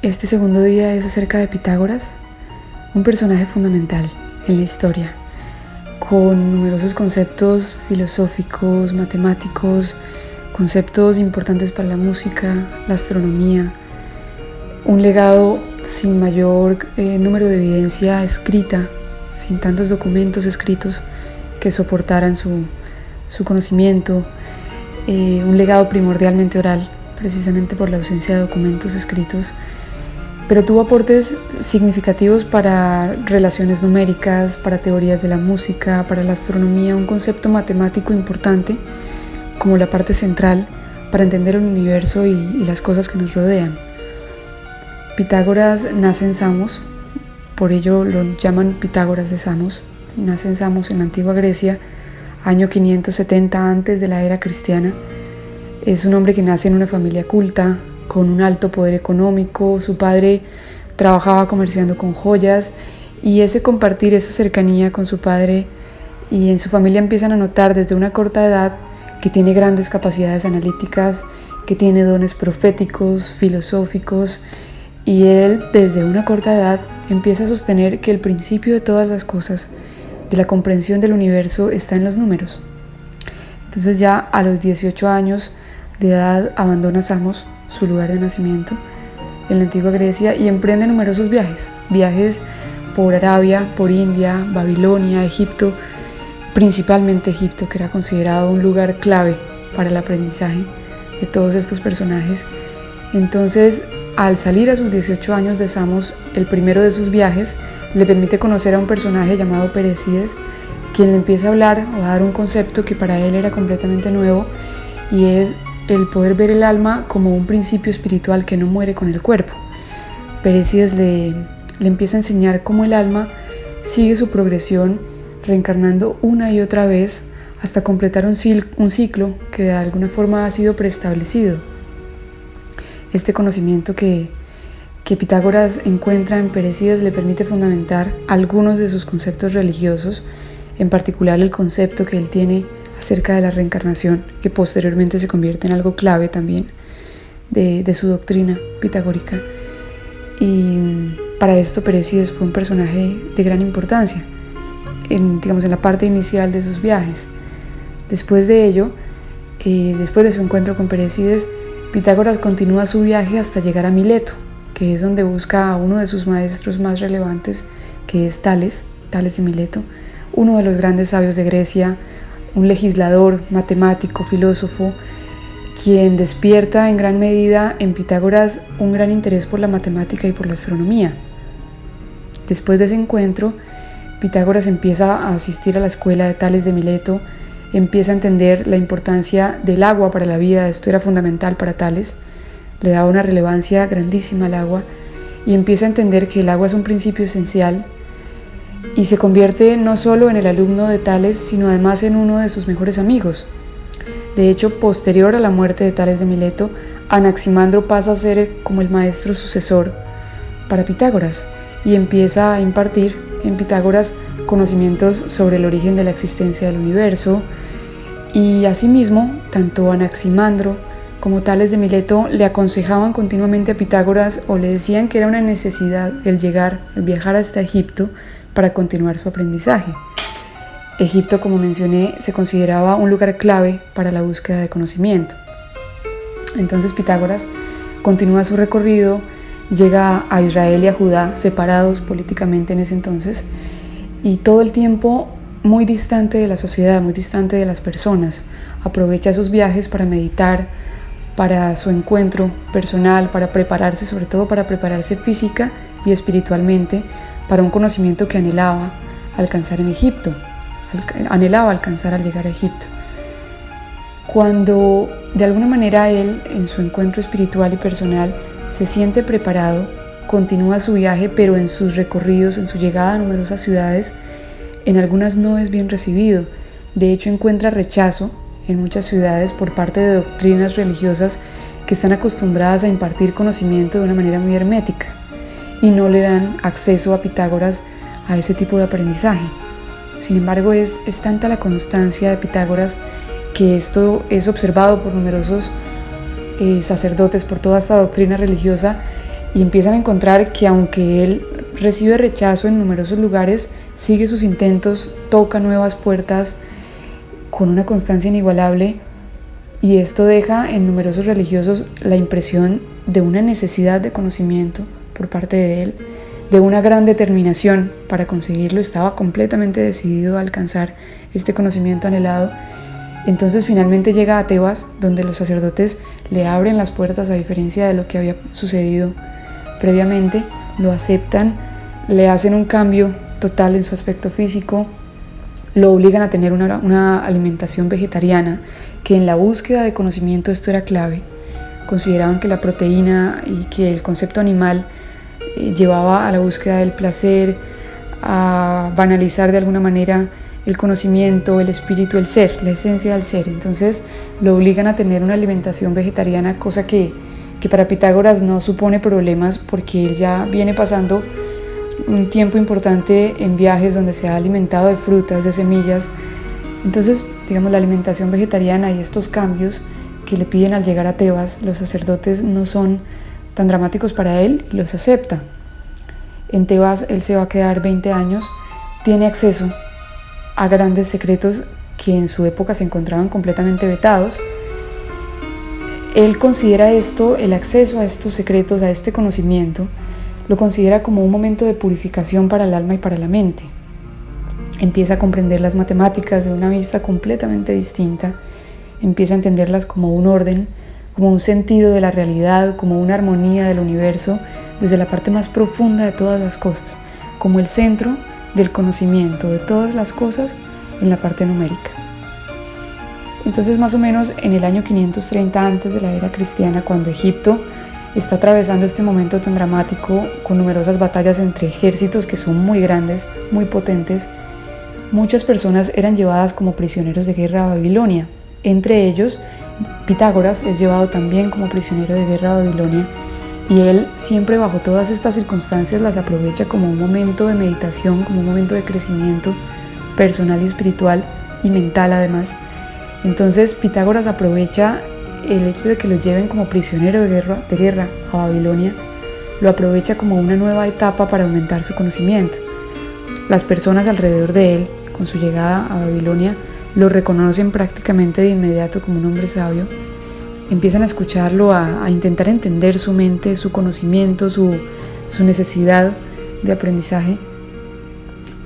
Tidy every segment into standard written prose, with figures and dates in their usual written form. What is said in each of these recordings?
Este segundo día es acerca de Pitágoras, un personaje fundamental en la historia, con numerosos conceptos filosóficos, matemáticos, conceptos importantes para la música, la astronomía, un legado sin mayor número de evidencia escrita, sin tantos documentos escritos que soportaran su conocimiento, un legado primordialmente oral, precisamente por la ausencia de documentos escritos, pero tuvo aportes significativos para relaciones numéricas, para teorías de la música, para la astronomía, un concepto matemático importante como la parte central para entender el universo y las cosas que nos rodean. Pitágoras nace en Samos, por ello lo llaman Pitágoras de Samos. Nace en Samos, en la antigua Grecia, año 570 antes de la era cristiana. Es un hombre que nace en una familia culta, con un alto poder económico. Su padre trabajaba comerciando con joyas, y ese compartir, esa cercanía con su padre y en su familia, empiezan a notar desde una corta edad que tiene grandes capacidades analíticas, que tiene dones proféticos, filosóficos, y él desde una corta edad empieza a sostener que el principio de todas las cosas, de la comprensión del universo, está en los números. Entonces ya a los 18 años de edad abandona Samos, su lugar de nacimiento, en la antigua Grecia, y emprende numerosos viajes por Arabia, por India, Babilonia, Egipto, principalmente Egipto, que era considerado un lugar clave para el aprendizaje de todos estos personajes. Entonces, al salir a sus 18 años de Samos, el primero de sus viajes le permite conocer a un personaje llamado Perecídes, quien le empieza a hablar o a dar un concepto que para él era completamente nuevo, y es el poder ver el alma como un principio espiritual que no muere con el cuerpo. Perecídes le empieza a enseñar cómo el alma sigue su progresión, reencarnando una y otra vez hasta completar un ciclo que de alguna forma ha sido preestablecido. Este conocimiento que Pitágoras encuentra en Perecídes le permite fundamentar algunos de sus conceptos religiosos, en particular el concepto que él tiene acerca de la reencarnación, que posteriormente se convierte en algo clave también de su doctrina pitagórica. Y para esto Perecídes fue un personaje de gran importancia en la parte inicial de sus viajes. Después de ello, después de su encuentro con Perecídes, Pitágoras continúa su viaje hasta llegar a Mileto, que es donde busca a uno de sus maestros más relevantes, que es Tales de Mileto, uno de los grandes sabios de Grecia, un legislador, matemático, filósofo, quien despierta en gran medida en Pitágoras un gran interés por la matemática y por la astronomía. Después de ese encuentro, Pitágoras empieza a asistir a la escuela de Tales de Mileto, empieza a entender la importancia del agua para la vida. Esto era fundamental para Tales, le daba una relevancia grandísima al agua, y empieza a entender que el agua es un principio esencial, y se convierte no solo en el alumno de Tales, sino además en uno de sus mejores amigos. De hecho, posterior a la muerte de Tales de Mileto, Anaximandro pasa a ser como el maestro sucesor para Pitágoras, y empieza a impartir en Pitágoras conocimientos sobre el origen de la existencia del universo. Y asimismo, tanto Anaximandro como Tales de Mileto le aconsejaban continuamente a Pitágoras, o le decían que era una necesidad el viajar hasta Egipto para continuar su aprendizaje. Egipto, como mencioné, se consideraba un lugar clave para la búsqueda de conocimiento. Entonces Pitágoras continúa su recorrido, llega a Israel y a Judá, separados políticamente en ese entonces, y todo el tiempo muy distante de la sociedad, muy distante de las personas. Aprovecha sus viajes para meditar, para su encuentro personal, para prepararse, sobre todo para prepararse física y espiritualmente, para un conocimiento que anhelaba alcanzar en Egipto, anhelaba alcanzar al llegar a Egipto. Cuando de alguna manera él, en su encuentro espiritual y personal, se siente preparado, continúa su viaje, pero en sus recorridos, en su llegada a numerosas ciudades, en algunas no es bien recibido. De hecho, encuentra rechazo en muchas ciudades por parte de doctrinas religiosas que están acostumbradas a impartir conocimiento de una manera muy hermética, y no le dan acceso a Pitágoras a ese tipo de aprendizaje. Sin embargo, es tanta la constancia de Pitágoras que esto es observado por numerosos sacerdotes, por toda esta doctrina religiosa, y empiezan a encontrar que aunque él recibe rechazo en numerosos lugares, sigue sus intentos, toca nuevas puertas con una constancia inigualable, y esto deja en numerosos religiosos la impresión de una necesidad de conocimiento por parte de él, de una gran determinación para conseguirlo. Estaba completamente decidido a alcanzar este conocimiento anhelado. Entonces finalmente llega a Tebas, donde los sacerdotes le abren las puertas, a diferencia de lo que había sucedido previamente. Lo aceptan, le hacen un cambio total en su aspecto físico, lo obligan a tener una alimentación vegetariana, que en la búsqueda de conocimiento esto era clave. Consideraban que la proteína y que el concepto animal llevaba a la búsqueda del placer, a banalizar de alguna manera el conocimiento, el espíritu, el ser, la esencia del ser. Entonces lo obligan a tener una alimentación vegetariana, cosa que para Pitágoras no supone problemas, porque él ya viene pasando un tiempo importante en viajes donde se ha alimentado de frutas, de semillas. Entonces, digamos, la alimentación vegetariana y estos cambios que le piden al llegar a Tebas, los sacerdotes, no son tan dramáticos para él y los acepta. En Tebas él se va a quedar 20 años, tiene acceso a grandes secretos que en su época se encontraban completamente vetados. Él considera esto, el acceso a estos secretos, a este conocimiento, lo considera como un momento de purificación para el alma y para la mente. Empieza a comprender las matemáticas de una vista completamente distinta, empieza a entenderlas como un orden, como un sentido de la realidad, como una armonía del universo, desde la parte más profunda de todas las cosas, como el centro del conocimiento de todas las cosas en la parte numérica. Entonces, más o menos en el año 530 antes de la era cristiana, cuando Egipto está atravesando este momento tan dramático, con numerosas batallas entre ejércitos que son muy grandes, muy potentes, muchas personas eran llevadas como prisioneros de guerra a Babilonia. Entre ellos, Pitágoras es llevado también como prisionero de guerra a Babilonia, y él siempre, bajo todas estas circunstancias, las aprovecha como un momento de meditación, como un momento de crecimiento personal y espiritual y mental además. Entonces Pitágoras aprovecha el hecho de que lo lleven como prisionero de guerra a Babilonia, lo aprovecha como una nueva etapa para aumentar su conocimiento. Las personas alrededor de él, con su llegada a Babilonia, lo reconocen prácticamente de inmediato como un hombre sabio. Empiezan a escucharlo, a intentar entender su mente, su conocimiento, su necesidad de aprendizaje.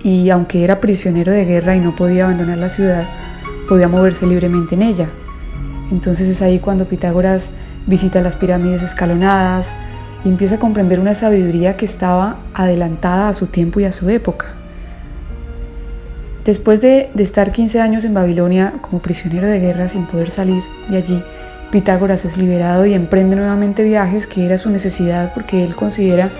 Y aunque era prisionero de guerra y no podía abandonar la ciudad, podía moverse libremente en ella. Entonces es ahí cuando Pitágoras visita las pirámides escalonadas y empieza a comprender una sabiduría que estaba adelantada a su tiempo y a su época. Después de estar 15 años en Babilonia como prisionero de guerra sin poder salir de allí, Pitágoras es liberado y emprende nuevamente viajes, que era su necesidad, porque él considera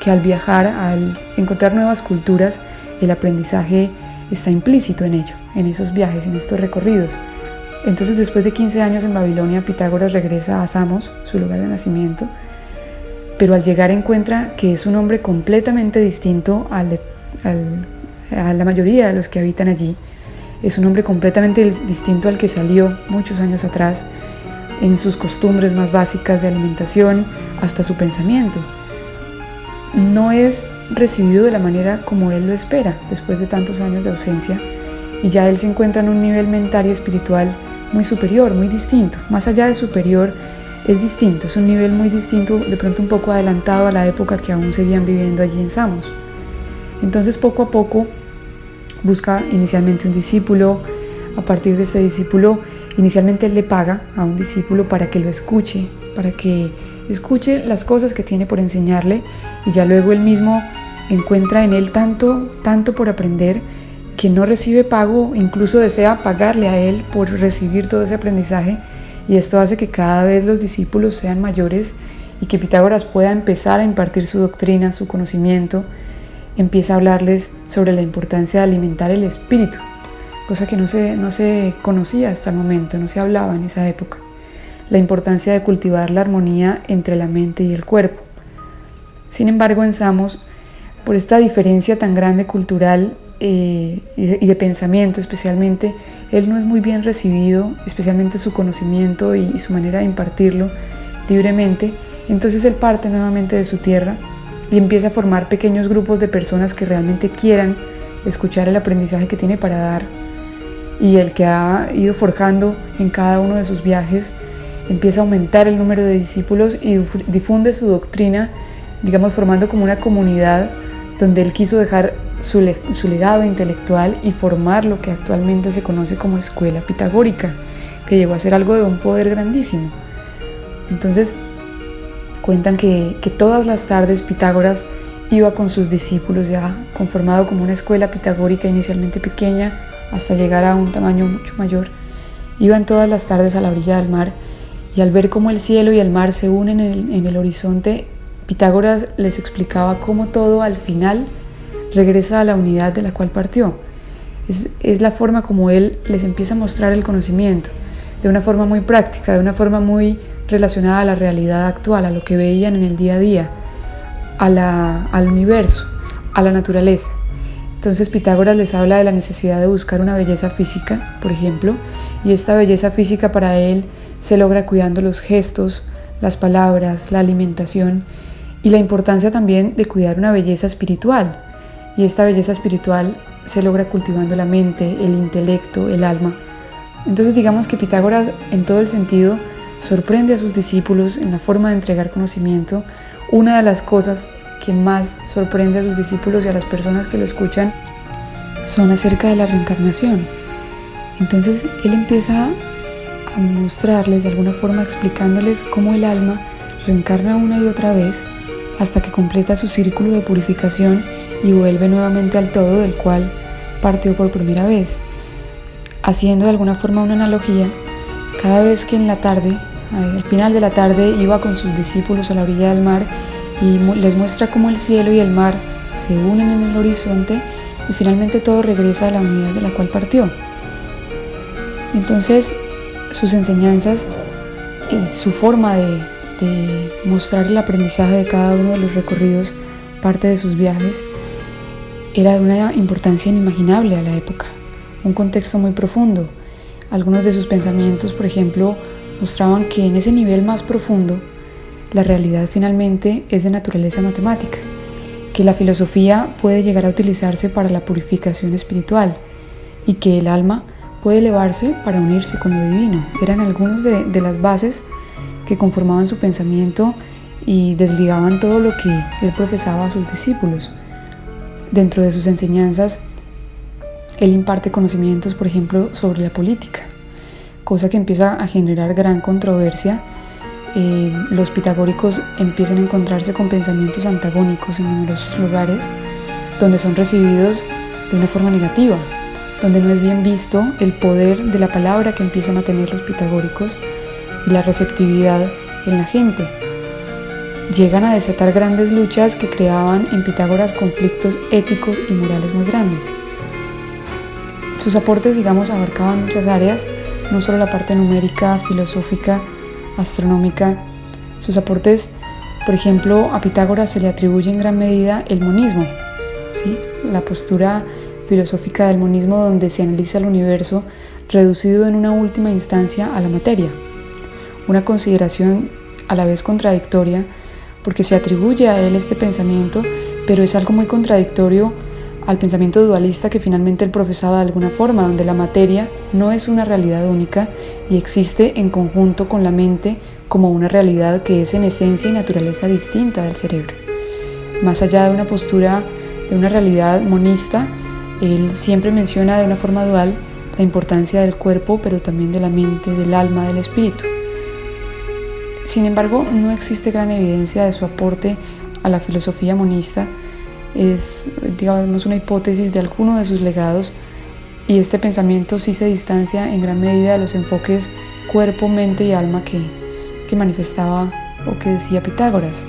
que al viajar, al encontrar nuevas culturas, el aprendizaje está implícito en ello, en esos viajes, en estos recorridos. Entonces, después de 15 años en Babilonia, Pitágoras regresa a Samos, su lugar de nacimiento, pero al llegar encuentra que es un hombre completamente distinto a la mayoría de los que habitan allí. Es un hombre completamente distinto al que salió muchos años atrás, en sus costumbres más básicas de alimentación, hasta su pensamiento. No es recibido de la manera como él lo espera después de tantos años de ausencia, y ya él se encuentra en un nivel mental y espiritual muy superior, muy distinto. Más allá de superior, es distinto, es un nivel muy distinto, de pronto un poco adelantado a la época que aún seguían viviendo allí en Samos. Entonces, poco a poco busca inicialmente un discípulo. A partir de este discípulo, inicialmente él le paga a un discípulo para que lo escuche, para que escuche las cosas que tiene por enseñarle, y ya luego él mismo encuentra en él tanto por aprender, que no recibe pago, incluso desea pagarle a él por recibir todo ese aprendizaje, y esto hace que cada vez los discípulos sean mayores y que Pitágoras pueda empezar a impartir su doctrina, su conocimiento. Empieza a hablarles sobre la importancia de alimentar el espíritu, cosa que no se conocía hasta el momento, no se hablaba en esa época. La importancia de cultivar la armonía entre la mente y el cuerpo. Sin embargo, en Samos, por esta diferencia tan grande cultural y de pensamiento especialmente, él no es muy bien recibido, especialmente su conocimiento y su manera de impartirlo libremente. Entonces él parte nuevamente de su tierra y empieza a formar pequeños grupos de personas que realmente quieran escuchar el aprendizaje que tiene para dar. Y el que ha ido forjando en cada uno de sus viajes empieza a aumentar el número de discípulos y difunde su doctrina, digamos, formando como una comunidad donde él quiso dejar su legado intelectual y formar lo que actualmente se conoce como escuela pitagórica, que llegó a ser algo de un poder grandísimo. Entonces cuentan que todas las tardes Pitágoras iba con sus discípulos, ya conformado como una escuela pitagórica inicialmente pequeña hasta llegar a un tamaño mucho mayor. Iban todas las tardes a la orilla del mar y al ver cómo el cielo y el mar se unen en el horizonte, Pitágoras les explicaba cómo todo al final regresa a la unidad de la cual partió. Es la forma como él les empieza a mostrar el conocimiento, de una forma muy práctica, de una forma muy relacionada a la realidad actual, a lo que veían en el día a día, al universo, a la naturaleza. Entonces Pitágoras les habla de la necesidad de buscar una belleza física, por ejemplo, y esta belleza física para él se logra cuidando los gestos, las palabras, la alimentación y la importancia también de cuidar una belleza espiritual. Y esta belleza espiritual se logra cultivando la mente, el intelecto, el alma. Entonces digamos que Pitágoras en todo el sentido sorprende a sus discípulos en la forma de entregar conocimiento. Una de las cosas que más sorprende a sus discípulos y a las personas que lo escuchan son acerca de la reencarnación. Entonces él empieza a mostrarles de alguna forma, explicándoles cómo el alma reencarna una y otra vez hasta que completa su círculo de purificación y vuelve nuevamente al todo del cual partió por primera vez. Haciendo de alguna forma una analogía, cada vez que en la tarde, al final de la tarde, iba con sus discípulos a la orilla del mar y les muestra cómo el cielo y el mar se unen en el horizonte y finalmente todo regresa a la unidad de la cual partió. Entonces, sus enseñanzas y su forma de mostrar el aprendizaje de cada uno de los recorridos, parte de sus viajes, era de una importancia inimaginable a la época, un contexto muy profundo. Algunos de sus pensamientos, por ejemplo, mostraban que en ese nivel más profundo, la realidad finalmente es de naturaleza matemática, que la filosofía puede llegar a utilizarse para la purificación espiritual y que el alma puede elevarse para unirse con lo divino. Eran algunas de las bases que conformaban su pensamiento y desligaban todo lo que él profesaba a sus discípulos. Dentro de sus enseñanzas, él imparte conocimientos, por ejemplo, sobre la política, cosa que empieza a generar gran controversia. Los pitagóricos empiezan a encontrarse con pensamientos antagónicos en numerosos lugares, donde son recibidos de una forma negativa, donde no es bien visto el poder de la palabra que empiezan a tener los pitagóricos y la receptividad en la gente. Llegan a desatar grandes luchas que creaban en Pitágoras conflictos éticos y morales muy grandes. Sus aportes, digamos, abarcaban muchas áreas, no solo la parte numérica, filosófica, astronómica. Sus aportes, por ejemplo, a Pitágoras se le atribuye en gran medida el monismo, ¿sí? La postura filosófica del monismo, donde se analiza el universo reducido en una última instancia a la materia. Una consideración a la vez contradictoria, porque se atribuye a él este pensamiento, pero es algo muy contradictorio al pensamiento dualista que finalmente él profesaba de alguna forma, donde la materia no es una realidad única y existe en conjunto con la mente como una realidad que es en esencia y naturaleza distinta del cerebro. Más allá de una postura de una realidad monista, él siempre menciona de una forma dual la importancia del cuerpo, pero también de la mente, del alma, del espíritu. Sin embargo, no existe gran evidencia de su aporte a la filosofía monista. Es, digamos, una hipótesis de alguno de sus legados, y este pensamiento sí se distancia en gran medida de los enfoques cuerpo, mente y alma que manifestaba o que decía Pitágoras.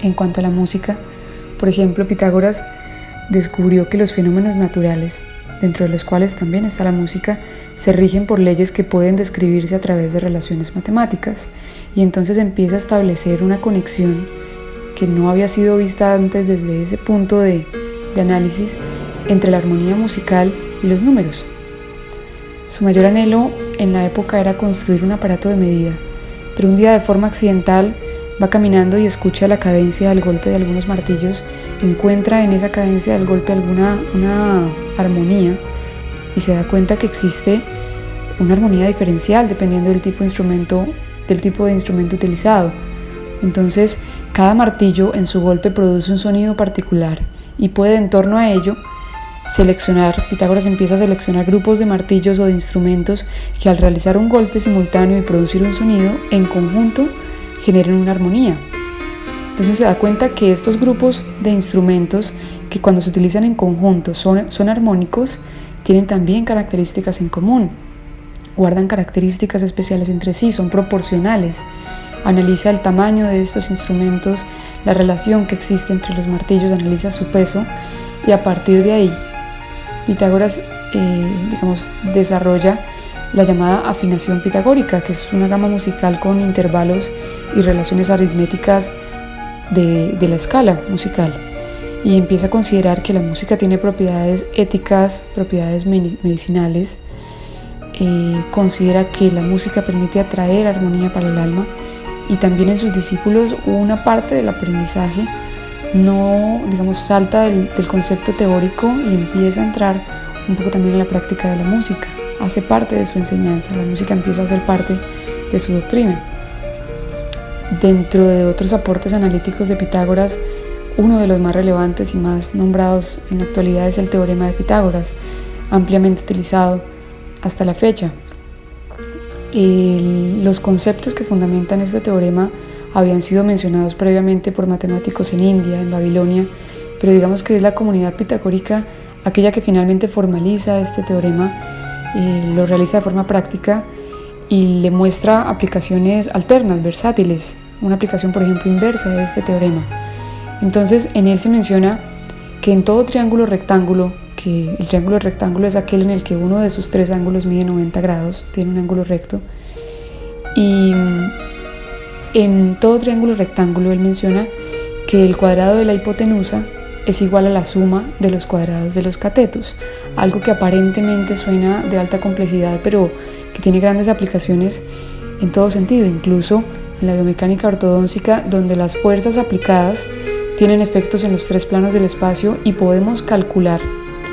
En cuanto a la música, por ejemplo, Pitágoras descubrió que los fenómenos naturales, dentro de los cuales también está la música, se rigen por leyes que pueden describirse a través de relaciones matemáticas, y entonces empieza a establecer una conexión que no había sido vista antes desde ese punto de análisis entre la armonía musical y los números. Su mayor anhelo en la época era construir un aparato de medida, pero un día de forma accidental va caminando y escucha la cadencia del golpe de algunos martillos, encuentra en esa cadencia del golpe una armonía y se da cuenta que existe una armonía diferencial dependiendo del tipo de instrumento utilizado. Entonces, cada martillo en su golpe produce un sonido particular y puede en torno a ello Pitágoras empieza a seleccionar grupos de martillos o de instrumentos que al realizar un golpe simultáneo y producir un sonido, en conjunto generan una armonía. Entonces se da cuenta que estos grupos de instrumentos que cuando se utilizan en conjunto son armónicos, tienen también características en común, guardan características especiales entre sí, son proporcionales. Analiza el tamaño de estos instrumentos, la relación que existe entre los martillos, analiza su peso y a partir de ahí Pitágoras desarrolla la llamada afinación pitagórica, que es una gama musical con intervalos y relaciones aritméticas de la escala musical, y empieza a considerar que la música tiene propiedades éticas, propiedades medicinales. Considera que la música permite atraer armonía para el alma, y también en sus discípulos una parte del aprendizaje no, salta del concepto teórico y empieza a entrar un poco también en la práctica de la música. Hace parte de su enseñanza, la música empieza a ser parte de su doctrina. Dentro de otros aportes analíticos de Pitágoras, uno de los más relevantes y más nombrados en la actualidad es el teorema de Pitágoras, ampliamente utilizado hasta la fecha. Los conceptos que fundamentan este teorema habían sido mencionados previamente por matemáticos en India, en Babilonia, pero digamos que es la comunidad pitagórica aquella que finalmente formaliza este teorema, lo realiza de forma práctica y le muestra aplicaciones alternas, versátiles, una aplicación por ejemplo inversa de este teorema. Entonces en él se menciona que en todo triángulo rectángulo, que el triángulo rectángulo es aquel en el que uno de sus tres ángulos mide 90 grados, tiene un ángulo recto, y en todo triángulo rectángulo él menciona que el cuadrado de la hipotenusa es igual a la suma de los cuadrados de los catetos, algo que aparentemente suena de alta complejidad, pero que tiene grandes aplicaciones en todo sentido, incluso en la biomecánica ortodóntica, donde las fuerzas aplicadas tienen efectos en los tres planos del espacio y podemos calcular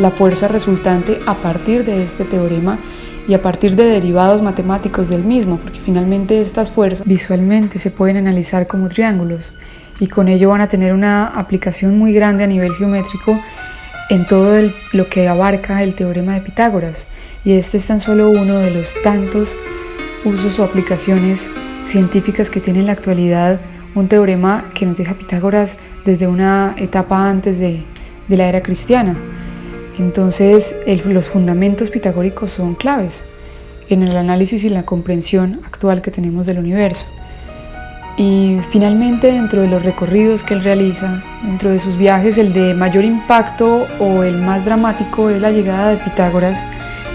la fuerza resultante a partir de este teorema y a partir de derivados matemáticos del mismo, porque finalmente estas fuerzas visualmente se pueden analizar como triángulos y con ello van a tener una aplicación muy grande a nivel geométrico en todo lo que abarca el teorema de Pitágoras, y este es tan solo uno de los tantos usos o aplicaciones científicas que tiene en la actualidad un teorema que nos deja Pitágoras desde una etapa antes de la era cristiana. Entonces los fundamentos pitagóricos son claves en el análisis y la comprensión actual que tenemos del universo. Y finalmente, dentro de los recorridos que él realiza, dentro de sus viajes, el de mayor impacto o el más dramático es la llegada de Pitágoras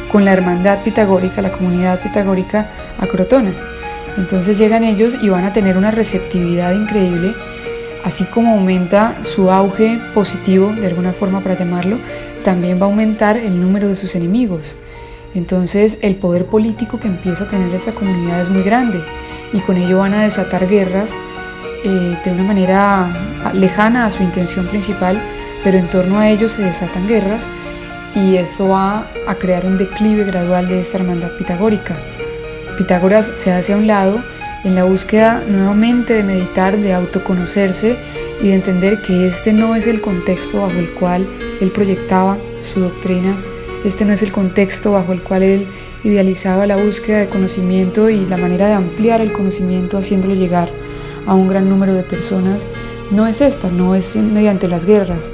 con la hermandad pitagórica, la comunidad pitagórica a Crotona. Entonces llegan ellos y van a tener una receptividad increíble, así como aumenta su auge positivo, de alguna forma para llamarlo, también va a aumentar el número de sus enemigos. Entonces el poder político que empieza a tener esta comunidad es muy grande y con ello van a desatar guerras de una manera lejana a su intención principal, pero en torno a ello se desatan guerras y eso va a crear un declive gradual de esta hermandad pitagórica. Pitágoras se hace a un lado en la búsqueda nuevamente de meditar, de autoconocerse y de entender que este no es el contexto bajo el cual él proyectaba su doctrina, este no es el contexto bajo el cual él idealizaba la búsqueda de conocimiento y la manera de ampliar el conocimiento haciéndolo llegar a un gran número de personas. No es esta, no es mediante las guerras.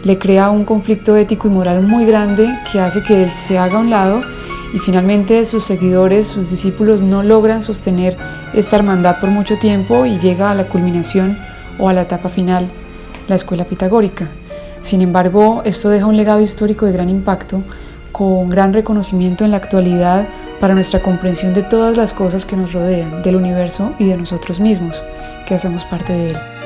Le crea un conflicto ético y moral muy grande que hace que él se haga a un lado y finalmente sus seguidores, sus discípulos no logran sostener esta hermandad por mucho tiempo y llega a la culminación o a la etapa final, la escuela pitagórica. Sin embargo, esto deja un legado histórico de gran impacto, con gran reconocimiento en la actualidad para nuestra comprensión de todas las cosas que nos rodean, del universo y de nosotros mismos, que hacemos parte de él.